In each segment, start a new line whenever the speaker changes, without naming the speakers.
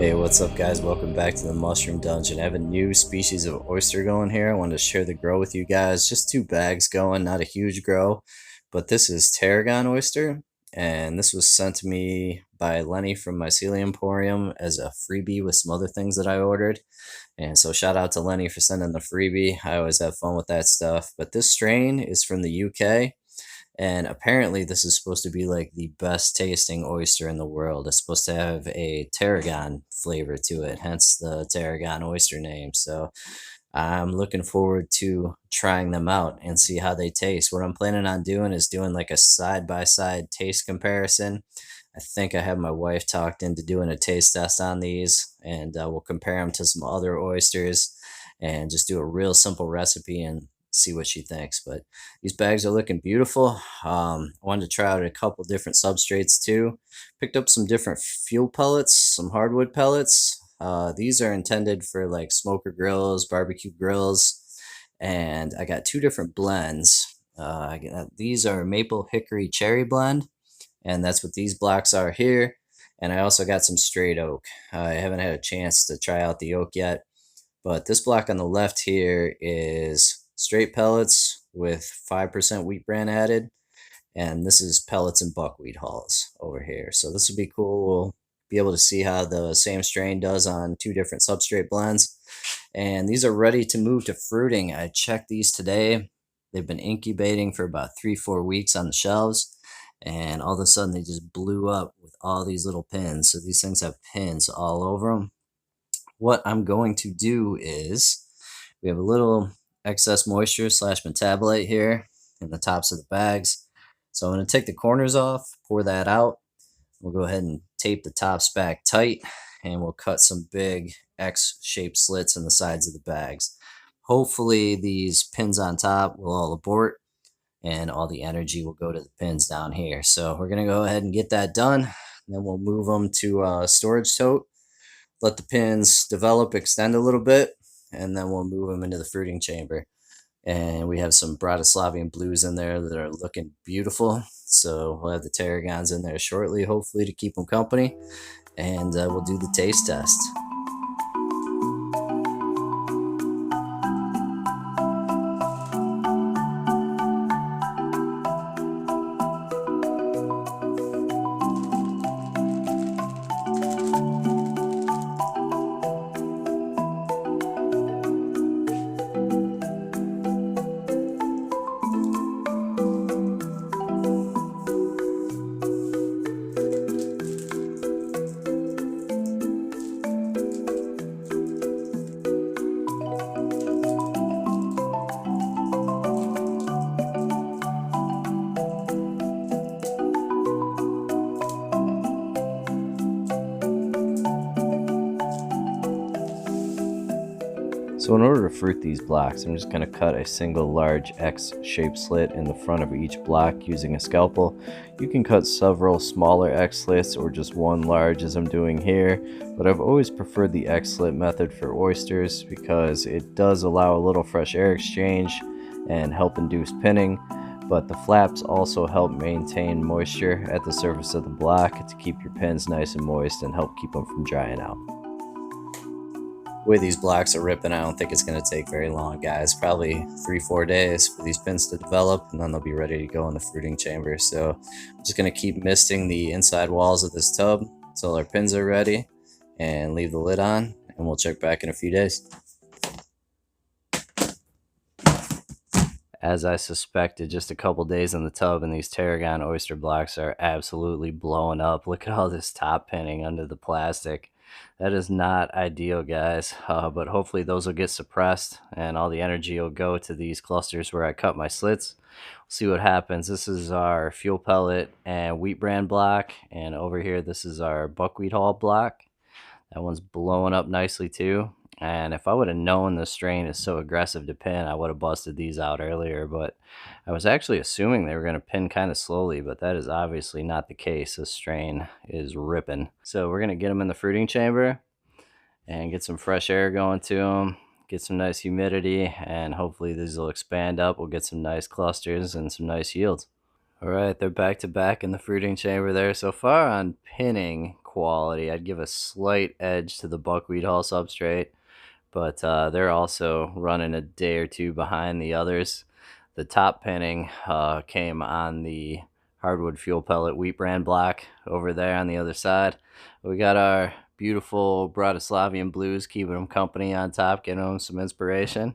Hey, what's up guys? Welcome back to the Mushroom Dungeon. I have a new species of oyster going here. I wanted to share the grow with you guys. Just 2 bags going, not a huge grow. But this is Tarragon Oyster, and this was sent to me by Lenny from Mycelium Emporium as a freebie with some other things that I ordered. And so shout out to Lenny for sending the freebie. I always have fun with that stuff. But this strain is from the UK. And apparently, this is supposed to be like the best tasting oyster in the world. It's supposed to have a tarragon flavor to it, hence the Tarragon Oyster name. So I'm looking forward to trying them out and see how they taste. What I'm planning on doing is doing like a side by side taste comparison. I think I have my wife talked into doing a taste test on these, and we'll compare them to some other oysters and just do a real simple recipe and see what she thinks. But these bags are looking beautiful. I wanted to try out a couple different substrates too. Picked up some different fuel pellets, some hardwood pellets. These are intended for like smoker grills, barbecue grills, and I got 2 different blends. These are maple hickory cherry blend, and that's what these blocks are here. And I also got some straight oak. I haven't had a chance to try out the oak yet, but this block on the left here is straight pellets with 5% wheat bran added, and this is pellets and buckwheat hulls over here. So this would be cool. We'll be able to see how the same strain does on 2 different substrate blends. And these are ready to move to fruiting. I checked these today. They've been incubating for about 3-4 weeks on the shelves, and all of a sudden they just blew up with all these little pins. So these things have pins all over them. What I'm going to do is, we have a little excess moisture slash metabolite here in the tops of the bags. So I'm going to take the corners off, pour that out. We'll go ahead and tape the tops back tight, and we'll cut some big X-shaped slits in the sides of the bags. Hopefully these pins on top will all abort and all the energy will go to the pins down here. So we're going to go ahead and get that done. Then we'll move them to a storage tote, let the pins develop, extend a little bit, and then we'll move them into the fruiting chamber. And we have some Bratislavian Blues in there that are looking beautiful. So we'll have the tarragons in there shortly, hopefully to keep them company. And we'll do the taste test. So in order to fruit these blocks, I'm just going to cut a single large X-shaped slit in the front of each block using a scalpel. You can cut several smaller X slits or just one large as I'm doing here, but I've always preferred the X slit method for oysters because it does allow a little fresh air exchange and help induce pinning, but the flaps also help maintain moisture at the surface of the block to keep your pins nice and moist and help keep them from drying out. The way these blocks are ripping, I don't think it's going to take very long, guys. Probably 3-4 days for these pins to develop, and then they'll be ready to go in the fruiting chamber. So I'm just going to keep misting the inside walls of this tub until our pins are ready, and leave the lid on, and we'll check back in a few days. As I suspected, just a couple days in the tub, and these tarragon oyster blocks are absolutely blowing up. Look at all this top pinning under the plastic. That is not ideal, guys, but hopefully those will get suppressed and all the energy will go to these clusters where I cut my slits. We'll see what happens. This is our fuel pellet and wheat bran block, and over here this is our buckwheat hull block. That one's blowing up nicely too. And if I would have known this strain is so aggressive to pin, I would have busted these out earlier, but I was actually assuming they were going to pin kind of slowly, but that is obviously not the case. This strain is ripping. So we're going to get them in the fruiting chamber and get some fresh air going to them, get some nice humidity, and hopefully these will expand up. We'll get some nice clusters and some nice yields. All right, they're back to back in the fruiting chamber there. So far on pinning, quality. I'd give a slight edge to the buckwheat hull substrate, but they're also running a day or two behind the others. The top pinning came on the hardwood fuel pellet wheat bran block over there on the other side. We got our beautiful Bratislavian Blues keeping them company on top, getting them some inspiration.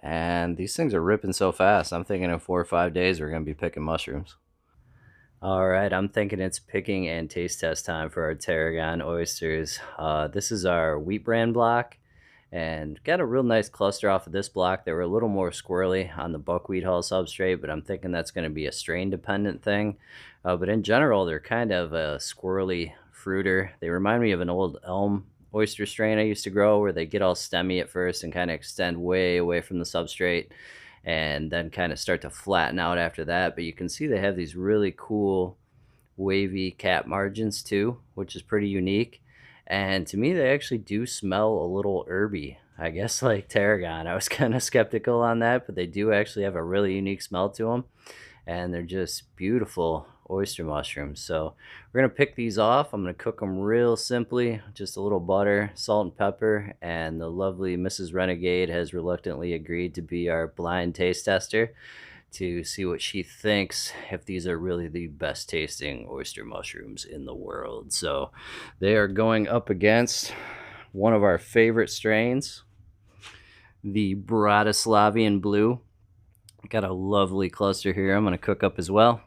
And these things are ripping so fast. I'm thinking in 4 or 5 days we're going to be picking mushrooms. All right, I'm thinking it's picking and taste test time for our tarragon oysters. This is our wheat bran block, and got a real nice cluster off of this block. They were a little more squirrely on the buckwheat hull substrate, but I'm thinking that's going to be a strain dependent thing. But in general, they're kind of a squirrely fruiter. They remind me of an old elm oyster strain I used to grow, where they get all stemmy at first and kind of extend way away from the substrate, and then kind of start to flatten out after that. But you can see they have these really cool wavy cap margins too, which is pretty unique. And to me, they actually do smell a little herby. I guess like tarragon. I was kind of skeptical on that, but they do actually have a really unique smell to them. And they're just beautiful oyster mushrooms. So we're going to pick these off. I'm going to cook them real simply, just a little butter, salt, and pepper. And the lovely Mrs. Renegade has reluctantly agreed to be our blind taste tester to see what she thinks, if these are really the best tasting oyster mushrooms in the world. So they are going up against one of our favorite strains, the Bratislavian Blue. Got a lovely cluster here I'm going to cook up as well.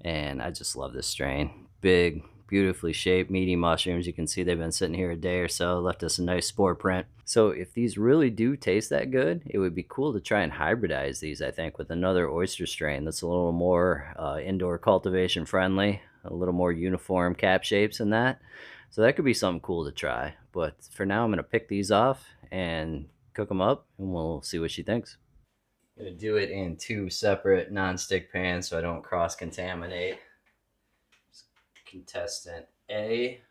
And I just love this strain. Big, beautifully shaped, meaty mushrooms. You can see they've been sitting here a day or so, left us a nice spore print. So if these really do taste that good, it would be cool to try and hybridize these, I think, with another oyster strain that's a little more indoor cultivation friendly, a little more uniform cap shapes than that. So that could be something cool to try. But for now, I'm going to pick these off and cook them up, and we'll see what she thinks. I'm going to do it in 2 separate non-stick pans so I don't cross-contaminate. Contestant A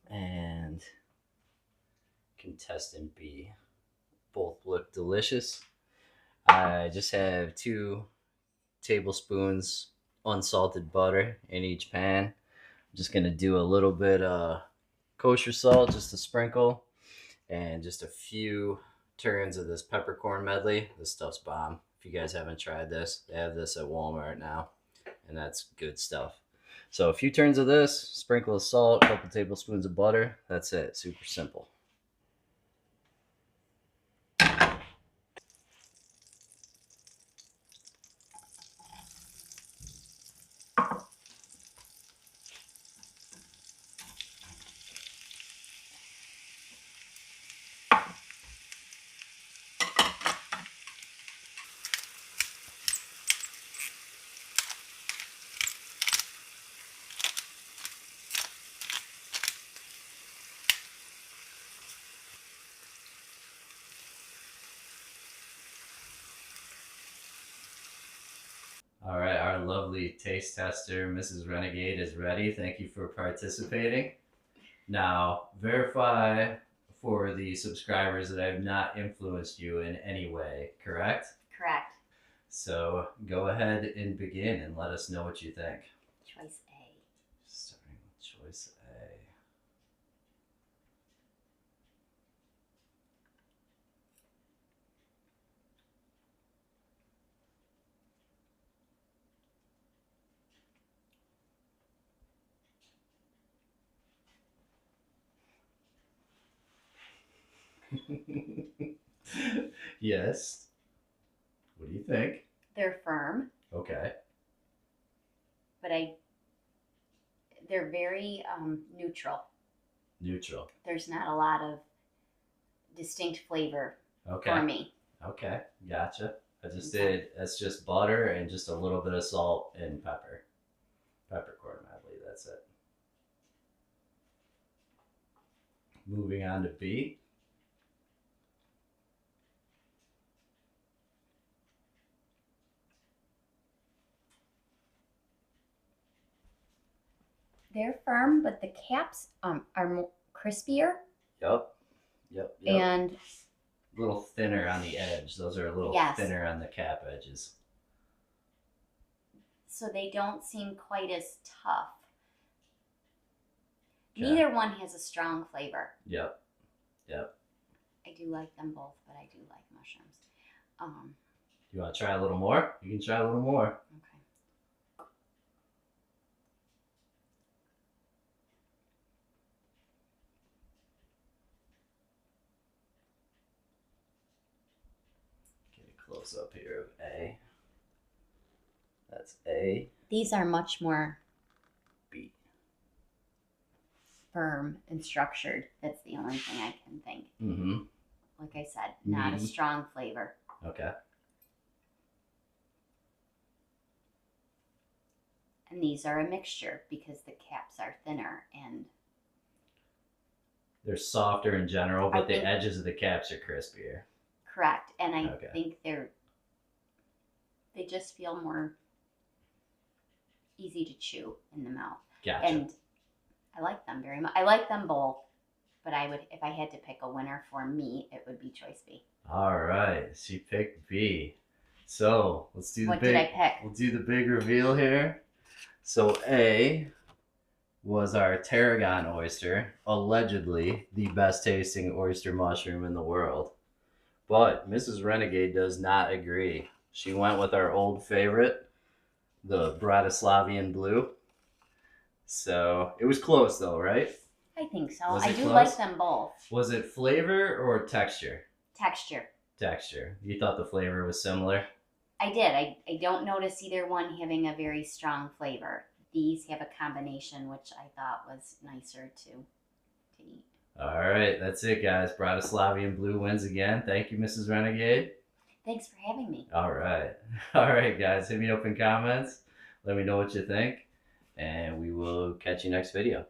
and contestant B. Both look delicious. I just have 2 tablespoons unsalted butter in each pan. I'm just going to do a little bit of kosher salt, just a sprinkle, and just a few turns of this peppercorn medley. This stuff's bomb. If you guys haven't tried this, they have this at Walmart now, and that's good stuff. So a few turns of this, sprinkle of salt, a couple tablespoons of butter. That's it. Super simple. All right, our lovely taste tester, Mrs. Renegade, is ready. Thank you for participating. Now, verify for the subscribers that I have not influenced you in any way, correct?
Correct.
So go ahead and begin and let us know what you think.
Choice A.
Starting with choice A. Yes. What do you think?
They're firm,
Okay.
but they're very neutral.
Neutral.
There's not a lot of distinct flavor
Okay.
for me.
Okay. Gotcha. That's just butter and just a little bit of salt and pepper. Peppercorn medley, that's it. Moving on to B.
They're firm, but the caps are more crispier.
Yep. Yep.
And
a little thinner on the edge. Those are a little thinner on the cap edges.
So they don't seem quite as tough. Neither one has a strong flavor.
Yep. Yep.
I do like them both, but I do like mushrooms.
You want to try a little more? You can try a little more.
Okay.
Get a close up here of A. That's A.
These are much more
B.
firm and structured. That's the only thing I can think.
Mm-hmm.
Like I said, not a
Meaty.
strong flavor.
Okay.
And these are a mixture because the caps are thinner and
They're softer in general, but the
think-
edges of the caps are crispier.
correct. And I
Okay.
think they just feel more easy to chew in the mouth.
Gotcha.
And I like them very much. I like them both, but I would, if I had to pick a winner for me, it would be choice B.
All right, she picked B. So let's do the
What
big.
did I pick?
We'll do the big reveal here. So A was our tarragon oyster, allegedly the best tasting oyster mushroom in the world. But Mrs. Renegade does not agree. She went with our old favorite, the Bratislavian Blue. So it was close though, right?
I think so.
Was
I
it
do
close?
like them both.
Was it flavor or texture?
Texture.
Texture. You thought the flavor was similar?
I did. I don't notice either one having a very strong flavor. These have a combination, which I thought was nicer to eat.
All right, that's it, guys. Bratislavian Blue wins again. Thank you, Mrs. Renegade.
Thanks for having me.
All right. All right, guys. Hit me up in comments. Let me know what you think. And we will catch you next video.